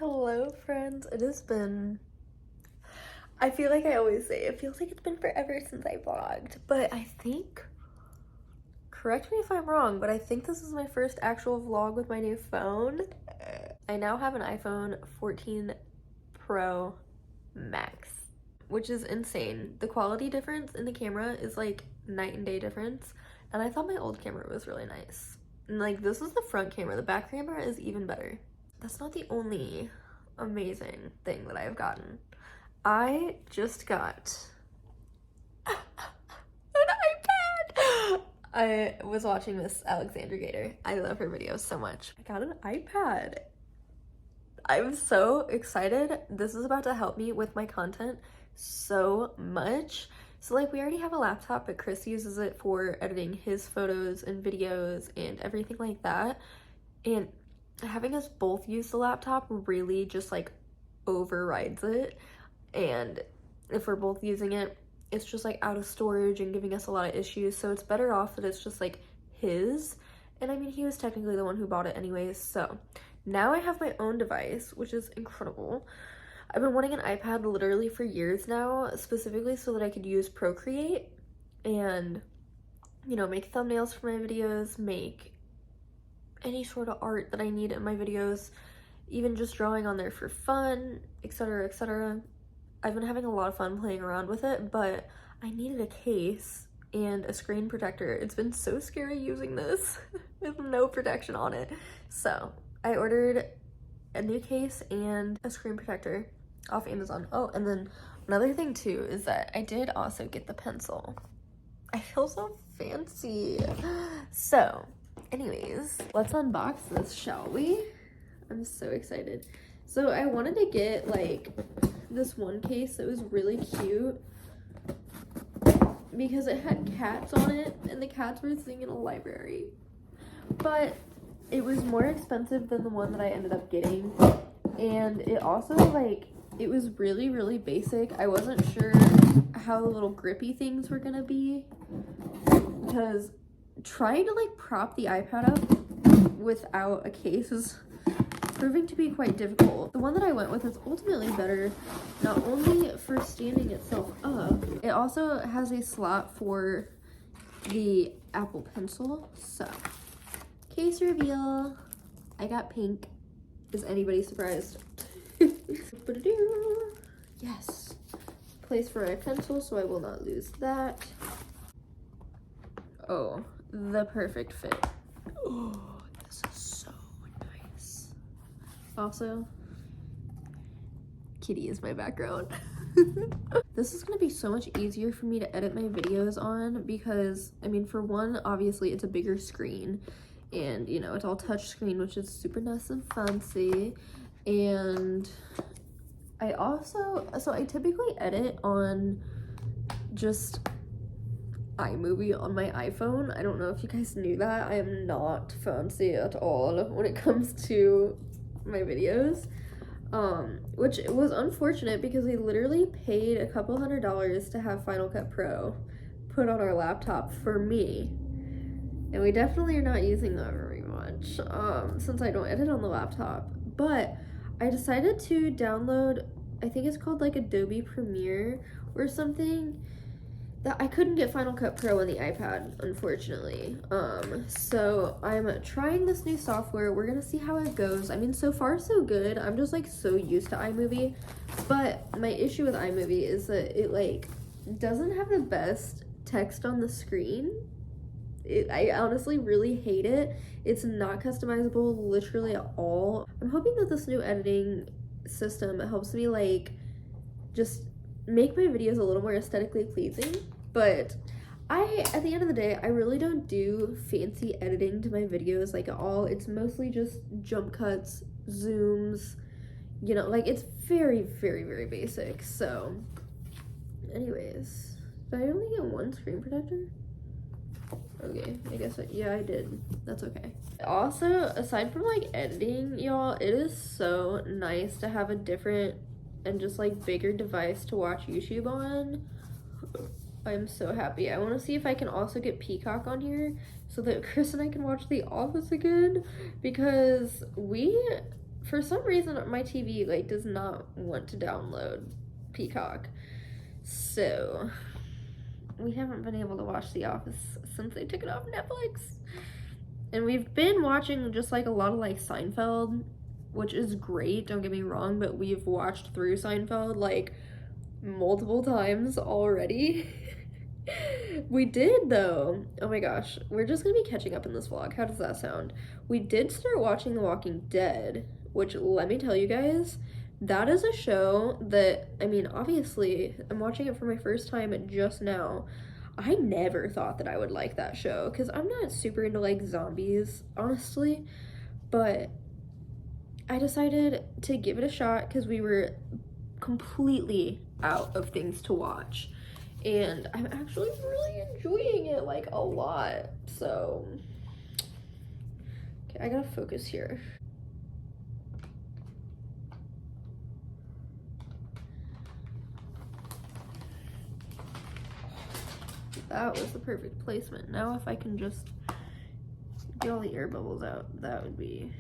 Hello, friends. It has been, I feel like I always say, it feels like it's been forever since I vlogged, but I think, correct me if I'm wrong, but I think this is my first actual vlog with my new phone. I now have an iPhone 14 Pro Max, which is insane. The quality difference in the camera is like night and day difference, and I thought my old camera was really nice. And like, this is the front camera. The back camera is even better. That's not the only amazing thing that I've gotten. I just got an iPad. I was watching Miss Alexandra Gator. I love her videos so much. I got an iPad. I'm so excited. This is about to help me with my content so much. So like, we already have a laptop, but Chris uses it for editing his photos and videos and everything like that. And having us both use the laptop really just like overrides it. And if we're both using it, it's just like out of storage and giving us a lot of issues. So it's better off that it's just like his. And I mean, he was technically the one who bought it anyways. So now I have my own device, which is incredible. I've been wanting an iPad literally for years now, specifically so that I could use Procreate and, you know, make thumbnails for my videos, make any sort of art that I need in my videos, even just drawing on there for fun, etc, etc. I've been having a lot of fun playing around with it, but I needed a case and a screen protector. It's been so scary using this with no protection on it. So I ordered a new case and a screen protector off Amazon. Oh, and then another thing too is that I did also get the pencil. I feel so fancy. So anyways, let's unbox this, shall we? I'm so excited. So I wanted to get like this one case that was really cute because it had cats on it and the cats were sitting in a library. But it was more expensive than the one that I ended up getting. And it also like, it was really, really basic. I wasn't sure how the little grippy things were gonna be because trying to like prop the iPad up without a case is proving to be quite difficult. The one that I went with is ultimately better, not only for standing itself up, it also has a slot for the Apple Pencil. So, case reveal. I got pink. Is anybody surprised? Yes. Place for my pencil, so I will not lose that. Oh, the perfect fit. Oh, this is so nice. Also, kitty is my background. This is gonna be so much easier for me to edit my videos on because, I mean, for one, obviously it's a bigger screen and, you know, it's all touch screen, which is super nice and fancy. And I also, so I typically edit on just iMovie on my iPhone. I don't know if you guys knew that. I am not fancy at all when it comes to my videos, which was unfortunate because we literally paid a couple $100s to have Final Cut Pro put on our laptop for me, and we definitely are not using that very much since I don't edit on the laptop. But I decided to download, I think it's called like Adobe Premiere or something, that I couldn't get Final Cut Pro on the iPad, unfortunately. So I'm trying this new software. We're gonna see how it goes. I mean, so far so good. I'm just like so used to iMovie, but my issue with iMovie is that it like doesn't have the best text on the screen. I honestly really hate it. It's not customizable literally at all. I'm hoping that this new editing system helps me like just make my videos a little more aesthetically pleasing. But at the end of the day, I really don't do fancy editing to my videos like at all. It's mostly just jump cuts, zooms, you know, like it's very, very, very basic. So anyways, did I only get one screen protector? Okay, I guess yeah, I did. That's okay. Also, aside from like editing, y'all, it is so nice to have a different and just like bigger device to watch YouTube on. I'm so happy. I want to see if I can also get Peacock on here so that Chris and I can watch The Office again, because we for some reason my TV like does not want to download Peacock. So we haven't been able to watch The Office since they took it off Netflix. And we've been watching just like a lot of like Seinfeld, which is great, don't get me wrong, but we've watched through Seinfeld like multiple times already. We did though. Oh my gosh, we're just gonna be catching up in this vlog. How does that sound? We did start watching The Walking Dead, which let me tell you guys, that is a show that, I mean, obviously, I'm watching it for my first time just now. I never thought that I would like that show because I'm not super into like zombies, honestly, but I decided to give it a shot because we were completely out of things to watch. And I'm actually really enjoying it like a lot. So, okay, I gotta focus here. That was the perfect placement. Now if I can just get all the air bubbles out, that would be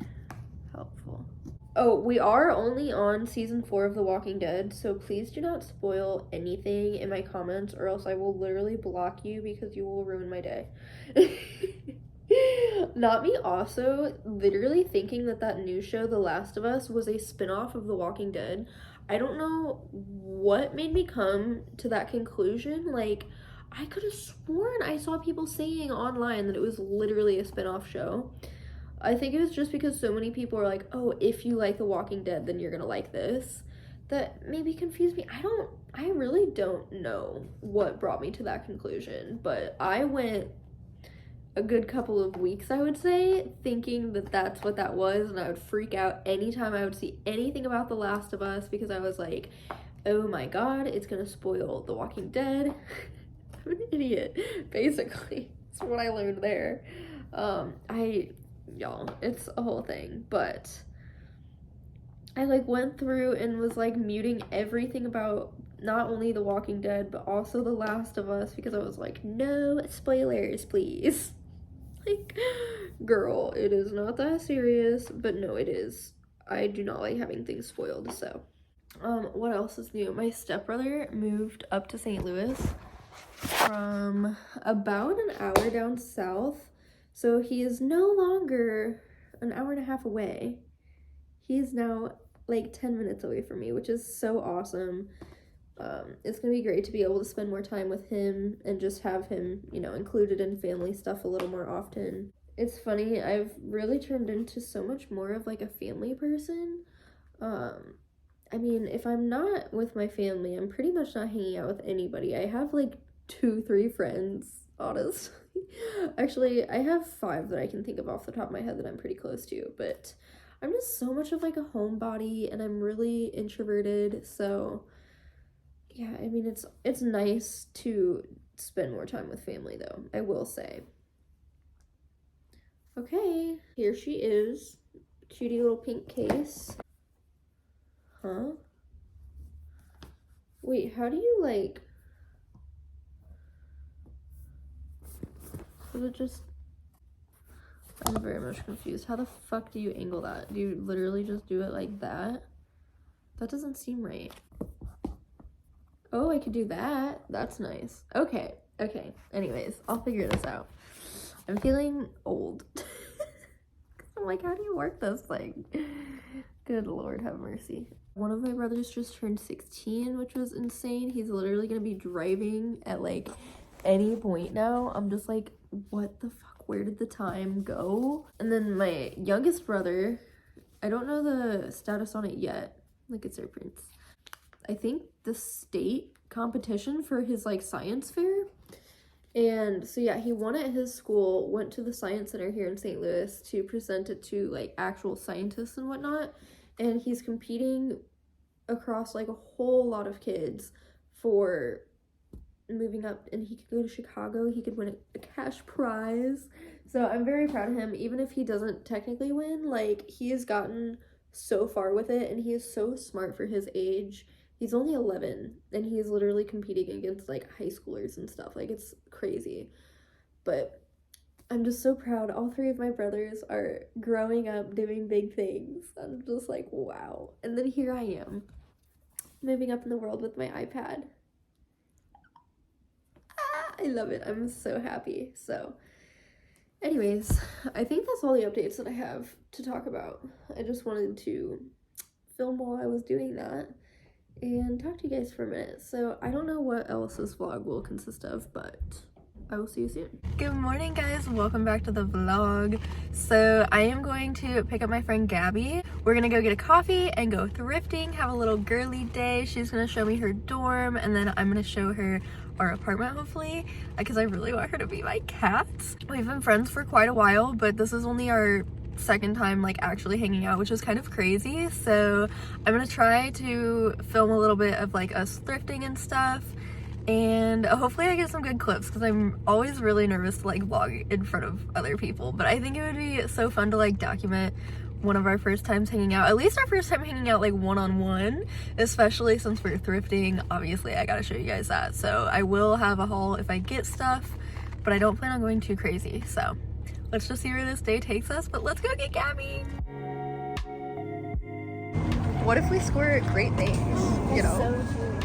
helpful. Oh, we are only on season 4 of The Walking Dead, so please do not spoil anything in my comments or else I will literally block you because you will ruin my day. Not me also literally thinking that that new show, The Last of Us, was a spin-off of The Walking Dead. I don't know what made me come to that conclusion. Like, I could have sworn I saw people saying online that it was literally a spin-off show. I think it was just because so many people are like, oh, if you like The Walking Dead, then you're gonna like this. That maybe confused me. I really don't know what brought me to that conclusion, but I went a good couple of weeks, I would say, thinking that that's what that was, and I would freak out anytime I would see anything about The Last of Us because I was like, oh my god, it's gonna spoil The Walking Dead. I'm an idiot, basically. That's what I learned there. Y'all, it's a whole thing, but I like went through and was like muting everything about not only The Walking Dead but also The Last of Us because I was like, no spoilers, please. Like, girl, it is not that serious, but no, it is. I do not like having things spoiled. So what else is new? My stepbrother moved up to St. Louis from about an hour down south. So he is no longer an hour and a half away. He's now like 10 minutes away from me, which is so awesome. It's gonna be great to be able to spend more time with him and just have him, you know, included in family stuff a little more often. It's funny, I've really turned into so much more of like a family person. I mean, if I'm not with my family, I'm pretty much not hanging out with anybody. I have like 2-3 friends, honestly. Actually, I have 5 that I can think of off the top of my head that I'm pretty close to, but I'm just so much of like a homebody and I'm really introverted, so yeah, I mean, it's nice to spend more time with family though, I will say. Okay, here she is. Cutie little pink case. Huh? Wait, how do you like... Is it just... I'm very much confused. How the fuck do you angle that? Do you literally just do it like that? That doesn't seem right. Oh, I could do that. That's nice. Okay. Anyways, I'll figure this out. I'm feeling old. I'm like, how do you work this thing? Good Lord, have mercy. One of my brothers just turned 16, which was insane. He's literally gonna be driving at like any point now. I'm just like, what the fuck? Where did the time go? And then my youngest brother, I don't know the status on it yet. Look at Sir Prince. I think the state competition for his like science fair. And so yeah, he won at his school, went to the science center here in St. Louis to present it to like actual scientists and whatnot. And he's competing across like a whole lot of kids for moving up, and he could go to Chicago. He could win a cash prize. So I'm very proud of him. Even if he doesn't technically win, like he has gotten so far with it, and he is so smart for his age. He's only 11 and he's literally competing against like high schoolers and stuff. Like, it's crazy. But I'm just so proud. All three of my brothers are growing up doing big things. I'm just like, wow. And then here I am, moving up in the world with my iPad. I love it. I'm so happy. So anyways, I think that's all the updates that I have to talk about. I just wanted to film while I was doing that and talk to you guys for a minute. So I don't know what else this vlog will consist of, but I will see you soon. Good morning, guys. Welcome back to the vlog. So I am going to pick up my friend Gabby. We're gonna go get a coffee and go thrifting, have a little girly day. She's gonna show me her dorm, and then I'm gonna show her our apartment, hopefully, because I really want her to be my cat. We've been friends for quite a while, but this is only our second time like actually hanging out, which is kind of crazy. So I'm gonna try to film a little bit of like us thrifting and stuff, and hopefully I get some good clips, because I'm always really nervous to like vlog in front of other people, but I think it would be so fun to like document one of our first times hanging out, at least our first time hanging out like one-on-one, especially since we're thrifting. Obviously I gotta show you guys that. So I will have a haul if I get stuff, but I don't plan on going too crazy. So let's just see where this day takes us, but let's go get Gabby. What if we score great things, you know? So true.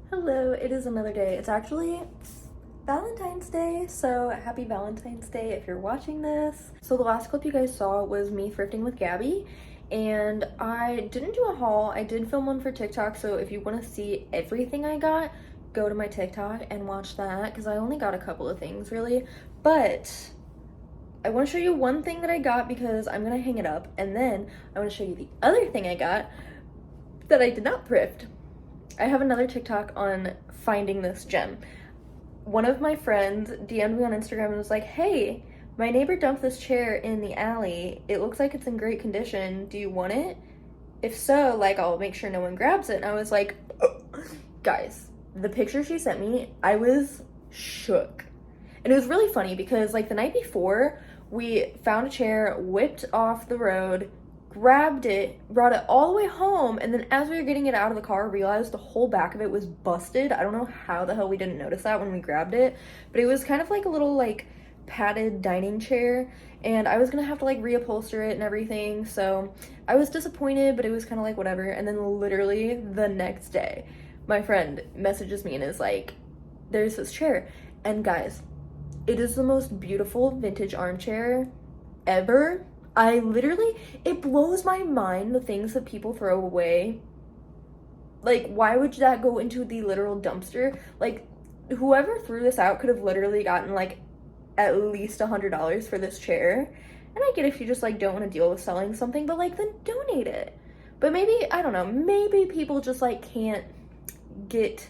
Hello, it is another day. It's actually Valentine's Day, so happy Valentine's Day if you're watching this. So the last clip you guys saw was me thrifting with Gabby, and I didn't do a haul. I did film one for TikTok, so if you want to see everything I got, go to my TikTok and watch that, because I only got a couple of things really. But I want to show you one thing that I got because I'm gonna hang it up, and then I want to show you the other thing I got that I did not thrift. I have another TikTok on finding this gem. One of my friends DM'd me on Instagram and was like, hey, my neighbor dumped this chair in the alley. It looks like it's in great condition. Do you want it? If so, like, I'll make sure no one grabs it. And I was like, oh. Guys, the picture she sent me, I was shook. And it was really funny because like the night before, we found a chair, whipped off the road, grabbed it, brought it all the way home, and then as we were getting it out of the car, realized the whole back of it was busted. I don't know how the hell we didn't notice that when we grabbed it, but it was kind of like a little like padded dining chair, and I was gonna have to like reupholster it and everything, so I was disappointed, but it was kind of like whatever. And then literally the next day, my friend messages me and is like, there's this chair, and guys, it is the most beautiful vintage armchair ever. I literally, it blows my mind the things that people throw away. Like, why would that go into the literal dumpster? Like, whoever threw this out could have literally gotten like at least $100 for this chair. And I get if you just like don't want to deal with selling something, but like then donate it. But maybe, I don't know, maybe people just like can't get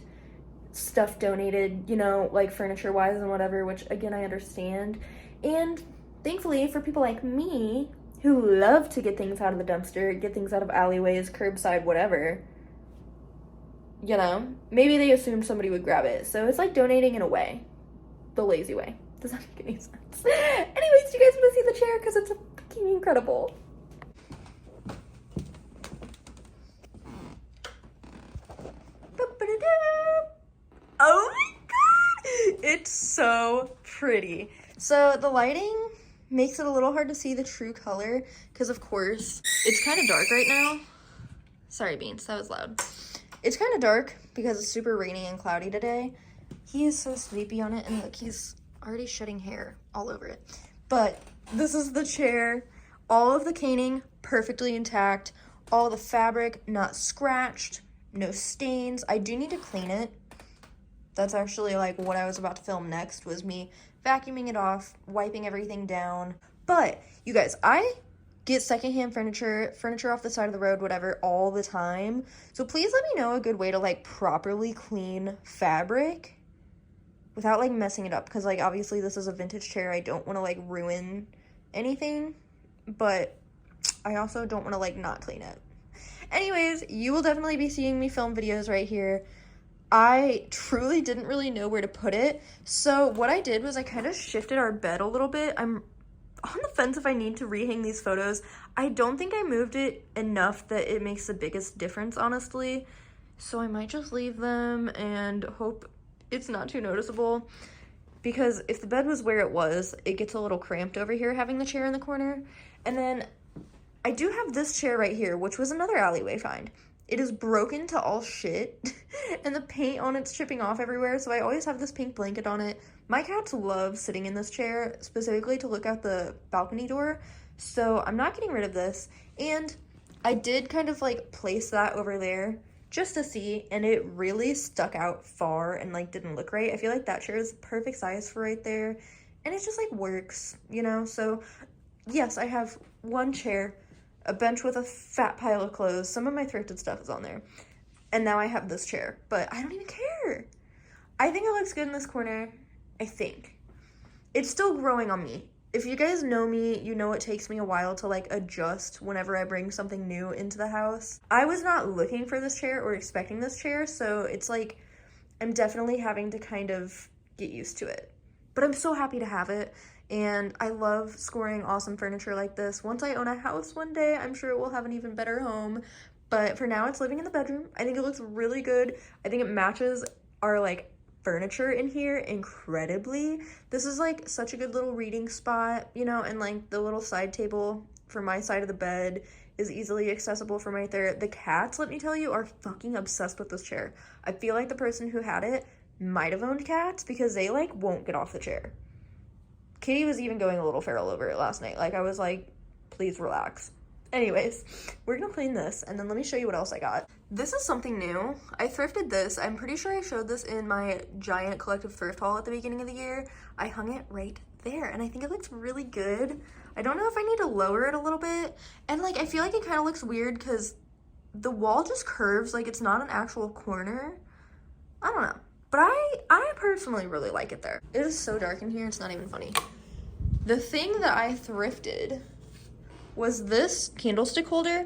stuff donated, you know, like furniture wise and whatever, which again I understand. And thankfully for people like me who love to get things out of the dumpster, get things out of alleyways, curbside, whatever, you know, maybe they assumed somebody would grab it. So it's like donating in a way, the lazy way. Does that make any sense? Anyways, do you guys want to see the chair? Because it's fucking incredible. Oh my god! It's so pretty. So the lighting makes it a little hard to see the true color because of course it's kind of dark right now. Sorry Beans, that was loud. It's kind of dark because it's super rainy and cloudy today. He is so sleepy on it, and look, he's already shedding hair all over it. But this is the chair. All of the caning perfectly intact, all the fabric not scratched, no stains. I do need to clean it. That's actually like what I was about to film next, was me vacuuming it off, wiping everything down. But you guys, I get secondhand furniture off the side of the road, whatever, all the time. So please let me know a good way to like properly clean fabric without like messing it up. Because like obviously this is a vintage chair. I don't want to like ruin anything, but I also don't want to like not clean it. Anyways, you will definitely be seeing me film videos right here I truly didn't really know where to put it. So what I did was I kind of shifted our bed a little bit. I'm on the fence if I need to rehang these photos. I don't think I moved it enough that it makes the biggest difference, honestly. So I might just leave them and hope it's not too noticeable. Because if the bed was where it was, it gets a little cramped over here having the chair in the corner. And then I do have this chair right here, which was another alleyway find. It is broken to all shit, and the paint on it's chipping off everywhere, so I always have this pink blanket on it. My cats love sitting in this chair, specifically to look out the balcony door, so I'm not getting rid of this. And I did kind of like place that over there just to see, and it really stuck out far and like didn't look right. I feel like that chair is the perfect size for right there, and it just like works, you know? So yes, I have one chair, a bench with a fat pile of clothes. Some of my thrifted stuff is on there. And now I have this chair, but I don't even care. I think it looks good in this corner. I think. It's still growing on me. If you guys know me, you know it takes me a while to like adjust whenever I bring something new into the house. I was not looking for this chair or expecting this chair, so it's like I'm definitely having to kind of get used to it. But I'm so happy to have it. And I love scoring awesome furniture like this. Once I own a house one day, I'm sure it will have an even better home. But for now, it's living in the bedroom. I think it looks really good. I think it matches our like furniture in here incredibly. This is like such a good little reading spot, you know, and like the little side table for my side of the bed is easily accessible from right there. The cats, let me tell you, are fucking obsessed with this chair. I feel like the person who had it might have owned cats because they like won't get off the chair. Kitty was even going a little feral over it last night. Like, I was like, please relax. Anyways, we're gonna clean this, and then let me show you what else I got. This is something new. I thrifted this. I'm pretty sure I showed this in my giant collective thrift haul at the beginning of the year. I hung it right there, and I think it looks really good. I don't know if I need to lower it a little bit. And, like, I feel like it kind of looks weird because the wall just curves. Like, it's not an actual corner. I don't know. But I personally really like it there. It is so dark in here, it's not even funny. The thing that I thrifted was this candlestick holder,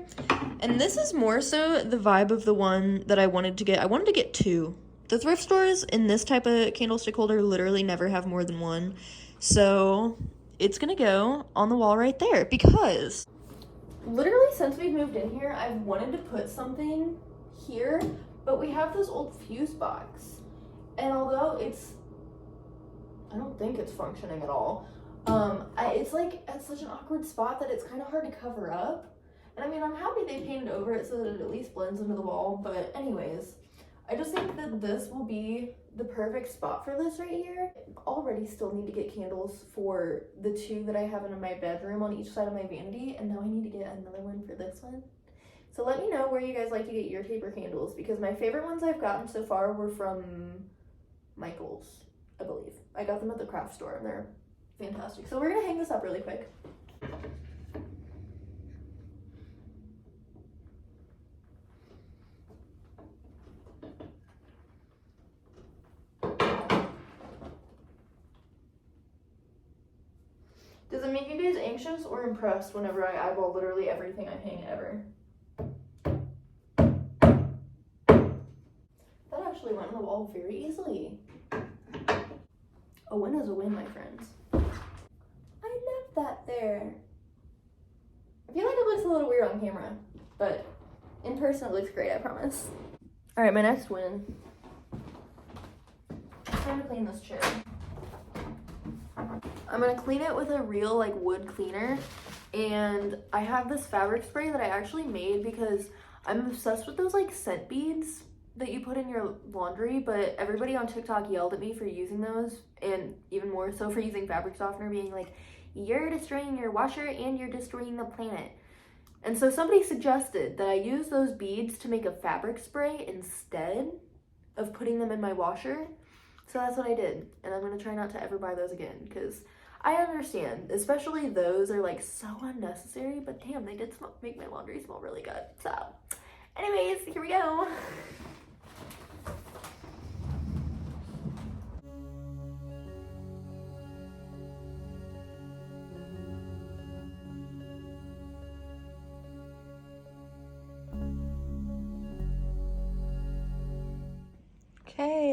and this is more so the vibe of the one that I wanted to get. I wanted to get two. The thrift stores in this type of candlestick holder literally never have more than one. So it's gonna go on the wall right there because literally since we've moved in here, I've wanted to put something here, but we have this old fuse box. And although I don't think it's functioning at all. It's like at such an awkward spot that it's kind of hard to cover up. And I mean, I'm happy they painted over it so that it at least blends into the wall. But anyways, I just think that this will be the perfect spot for this right here. I already still need to get candles for the two that I have in my bedroom on each side of my vanity. And now I need to get another one for this one. So let me know where you guys like to get your taper candles, because my favorite ones I've gotten so far were from Michael's, I believe. I got them at the craft store and they're fantastic. So we're gonna hang this up really quick. Does it make you guys anxious or impressed whenever I eyeball literally everything I hang ever? That actually went on the wall very easily. A win is a win, my friends. I love that there. I feel like it looks a little weird on camera, but in person it looks great, I promise. All right, my next win. Time to clean this chair. I'm gonna clean it with a real like wood cleaner, and I have this fabric spray that I actually made because I'm obsessed with those like scent beads that you put in your laundry, but everybody on TikTok yelled at me for using those, and even more so for using fabric softener, being like, you're destroying your washer and you're destroying the planet. And so somebody suggested that I use those beads to make a fabric spray instead of putting them in my washer. So that's what I did, and I'm gonna try not to ever buy those again, because I understand, especially those are like so unnecessary, but damn, they did make my laundry smell really good. So anyways, here we go.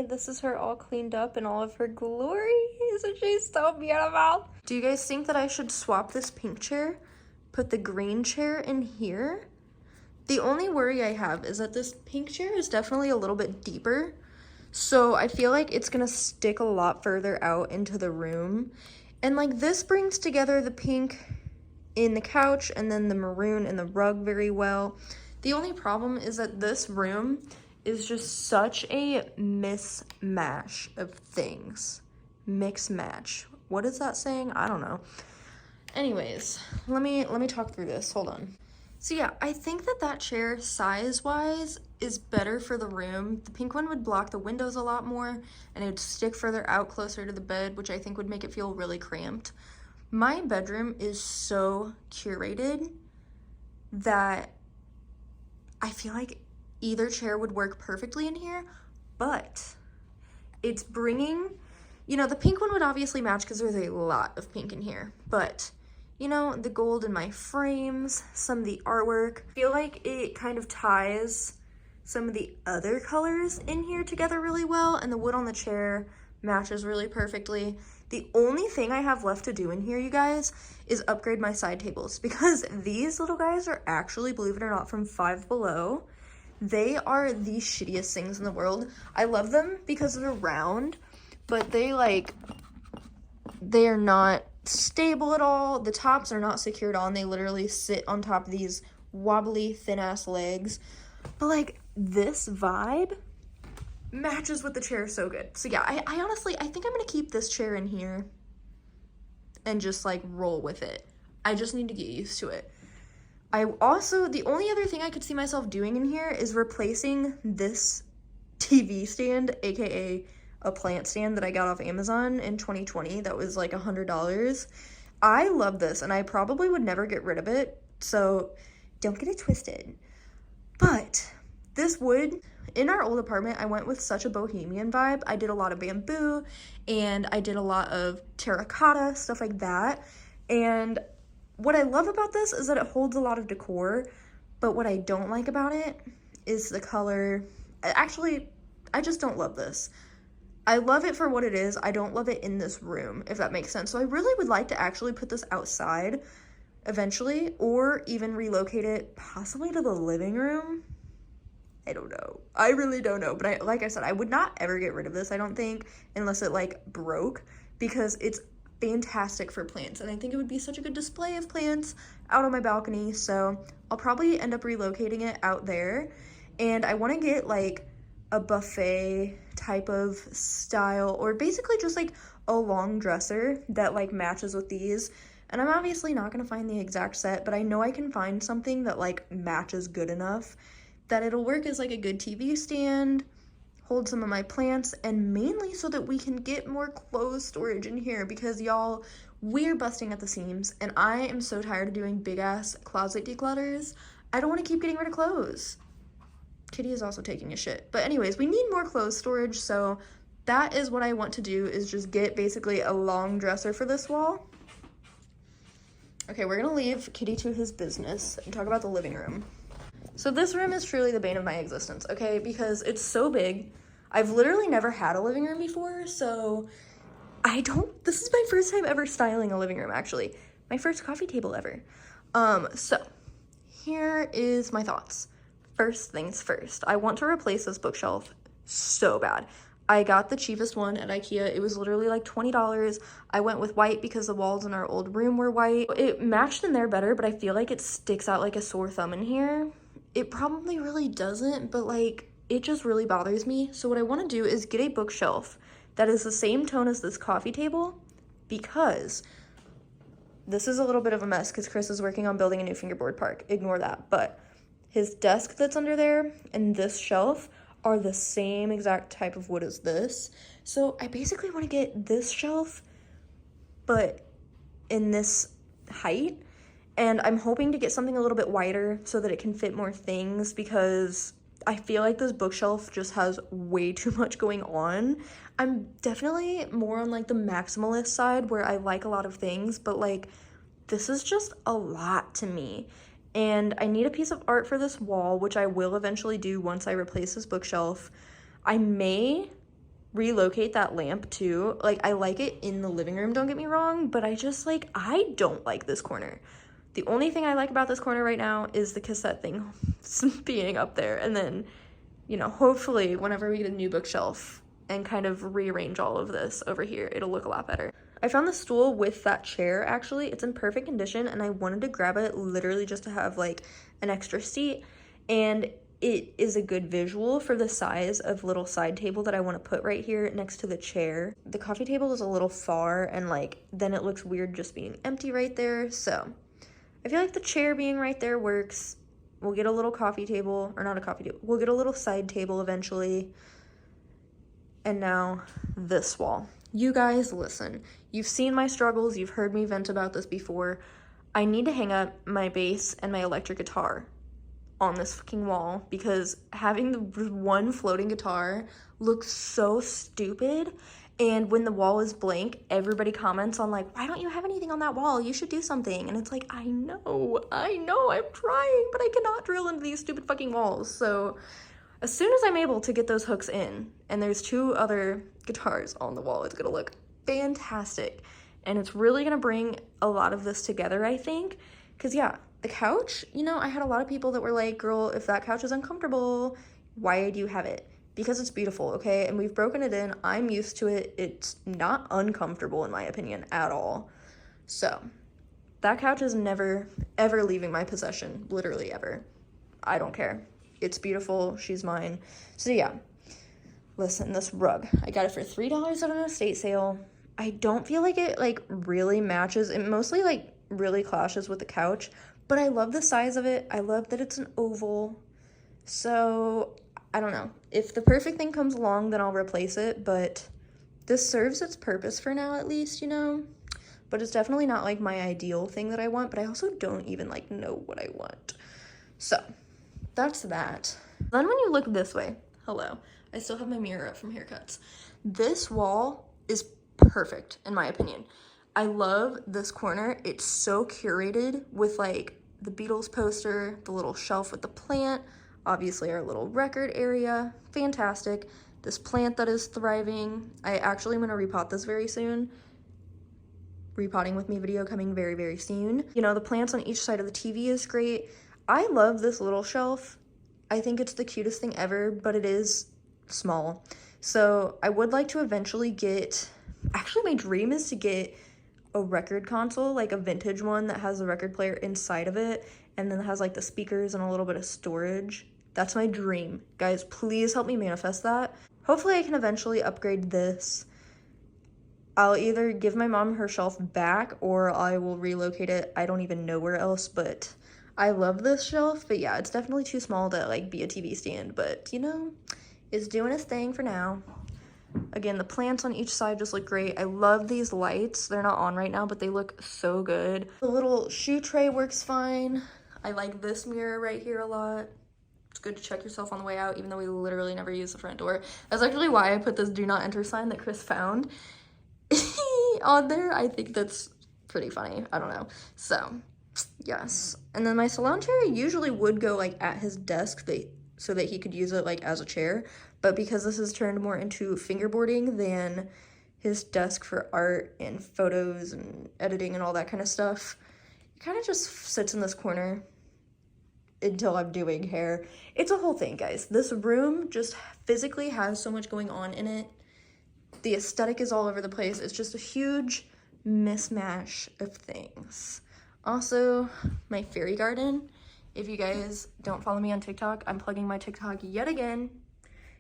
This is her all cleaned up in all of her glory. Isn't she so beautiful? Do you guys think that I should swap this pink chair, put the green chair in here? The only worry I have is that this pink chair is definitely a little bit deeper. So I feel like it's gonna stick a lot further out into the room. And like this brings together the pink in the couch and then the maroon in the rug very well. The only problem is that this room is just such a mismatch of things. Mix match. What is that saying? I don't know. Anyways, let me talk through this. Hold on. So yeah, I think that chair size-wise is better for the room. The pink one would block the windows a lot more and it would stick further out closer to the bed, which I think would make it feel really cramped. My bedroom is so curated that I feel like either chair would work perfectly in here, but it's bringing, you know, the pink one would obviously match because there's a lot of pink in here, but you know, the gold in my frames, some of the artwork, I feel like it kind of ties some of the other colors in here together really well, and the wood on the chair matches really perfectly. The only thing I have left to do in here, you guys, is upgrade my side tables, because these little guys are actually, believe it or not, from Five Below. They are the shittiest things in the world. I love them because they're round, but they are not stable at all. The tops are not secured on. They literally sit on top of these wobbly, thin-ass legs. But, like, this vibe matches with the chair so good. So, yeah, I honestly, I think I'm going to keep this chair in here and just, like, roll with it. I just need to get used to it. The only other thing I could see myself doing in here is replacing this TV stand, aka a plant stand that I got off Amazon in 2020 that was like $100. I love this and I probably would never get rid of it, so don't get it twisted. But this wood, in our old apartment, I went with such a bohemian vibe. I did a lot of bamboo and I did a lot of terracotta, stuff like that. And what I love about this is that it holds a lot of decor, but what I don't like about it is the color. Actually, I just don't love this. I love it for what it is. I don't love it in this room, if that makes sense. So I really would like to actually put this outside eventually, or even relocate it possibly to the living room. I don't know. I really don't know. But like I said, I would not ever get rid of this, I don't think, unless it like broke, because it's fantastic for plants. And I think it would be such a good display of plants out on my balcony. So I'll probably end up relocating it out there. And I want to get like a buffet type of style, or basically just like a long dresser that like matches with these. And I'm obviously not going to find the exact set, but I know I can find something that like matches good enough that it'll work as like a good TV stand, hold some of my plants, and mainly so that we can get more clothes storage in here, because y'all, we're busting at the seams and I am so tired of doing big ass closet declutters. I don't want to keep getting rid of clothes. Kitty is also taking a shit. But anyways, we need more clothes storage, so that is what I want to do, is just get basically a long dresser for this wall. Okay, we're gonna leave Kitty to his business and talk about the living room. So this room is truly the bane of my existence, okay? Because it's so big. I've literally never had a living room before, so this is my first time ever styling a living room, actually. My first coffee table ever. So here is my thoughts. First things first, I want to replace this bookshelf so bad. I got the cheapest one at IKEA. It was literally like $20. I went with white because the walls in our old room were white. It matched in there better, but I feel like it sticks out like a sore thumb in here. It probably really doesn't, but like, it just really bothers me. So what I want to do is get a bookshelf that is the same tone as this coffee table, because this is a little bit of a mess because Chris is working on building a new fingerboard park. Ignore that. But his desk that's under there and this shelf are the same exact type of wood as this. So I basically want to get this shelf, but in this height. And I'm hoping to get something a little bit wider so that it can fit more things, because I feel like this bookshelf just has way too much going on. I'm definitely more on like the maximalist side where I like a lot of things, but like this is just a lot to me. And I need a piece of art for this wall, which I will eventually do once I replace this bookshelf. I may relocate that lamp too. Like, I like it in the living room, don't get me wrong, but I just like, I don't like this corner. The only thing I like about this corner right now is the cassette thing being up there. And then, you know, hopefully whenever we get a new bookshelf and kind of rearrange all of this over here, it'll look a lot better. I found the stool with that chair, actually. It's in perfect condition, and I wanted to grab it literally just to have like an extra seat. And it is a good visual for the size of little side table that I want to put right here next to the chair. The coffee table is a little far, and like then it looks weird just being empty right there. So I feel like the chair being right there works. We'll get a little coffee table, or not a coffee table. We'll get a little side table eventually. And now this wall. You guys, listen. You've seen my struggles. You've heard me vent about this before. I need to hang up my bass and my electric guitar on this fucking wall because having the one floating guitar looks so stupid. And when the wall is blank, everybody comments on like, why don't you have anything on that wall? You should do something. And it's like, I know, I'm trying, but I cannot drill into these stupid fucking walls. So as soon as I'm able to get those hooks in, and there's 2 other guitars on the wall, it's gonna look fantastic. And it's really gonna bring a lot of this together, I think. Cause yeah, the couch, you know, I had a lot of people that were like, girl, if that couch is uncomfortable, why do you have it? Because it's beautiful, okay? And we've broken it in. I'm used to it. It's not uncomfortable in my opinion at all. So that couch is never, ever leaving my possession. Literally ever. I don't care. It's beautiful. She's mine. So yeah, listen, this rug, I got it for $3 at an estate sale. I don't feel like it like really matches. It mostly like really clashes with the couch, but I love the size of it. I love that it's an oval. So I don't know. If the perfect thing comes along, then I'll replace it, but this serves its purpose for now at least, you know? But it's definitely not like my ideal thing that I want, but I also don't even like know what I want. So that's that. Then when you look this way, hello, I still have my mirror up from haircuts. This wall is perfect in my opinion. I love this corner. It's so curated with like the Beatles poster, the little shelf with the plant, obviously our little record area, fantastic. This plant that is thriving. I actually am gonna repot this very soon. Repotting with me video coming very, very soon. You know, the plants on each side of the TV is great. I love this little shelf. I think it's the cutest thing ever, but it is small. So I would like to eventually get, actually my dream is to get a record console, like a vintage one that has a record player inside of it, and then it has like the speakers and a little bit of storage. That's my dream. Guys, please help me manifest that. Hopefully I can eventually upgrade this. I'll either give my mom her shelf back or I will relocate it. I don't even know where else, but I love this shelf. But yeah, it's definitely too small to like be a TV stand, but you know, it's doing its thing for now. Again, the plants on each side just look great. I love these lights. They're not on right now, but they look so good. The little shoe tray works fine. I like this mirror right here a lot. It's good to check yourself on the way out, even though we literally never use the front door. That's actually why I put this do not enter sign that Chris found on there. I think that's pretty funny. I don't know. So yes. And then my salon chair usually would go like at his desk so that he could use it like as a chair. But because this has turned more into fingerboarding than his desk for art and photos and editing and all that kind of stuff, it kind of just sits in this corner until I'm doing hair. It's a whole thing, guys. This room just physically has so much going on in it. The aesthetic is all over the place. It's just a huge mismatch of things. Also, my fairy garden. If you guys don't follow me on TikTok, I'm plugging my TikTok yet again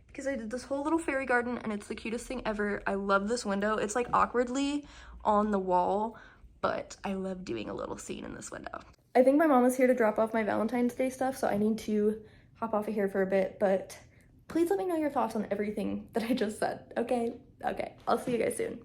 because I did this whole little fairy garden and it's the cutest thing ever. I love this window. It's like awkwardly on the wall, but I love doing a little scene in this window. I think my mom is here to drop off my Valentine's Day stuff, so I need to hop off of here for a bit, but please let me know your thoughts on everything that I just said, okay? Okay, I'll see you guys soon.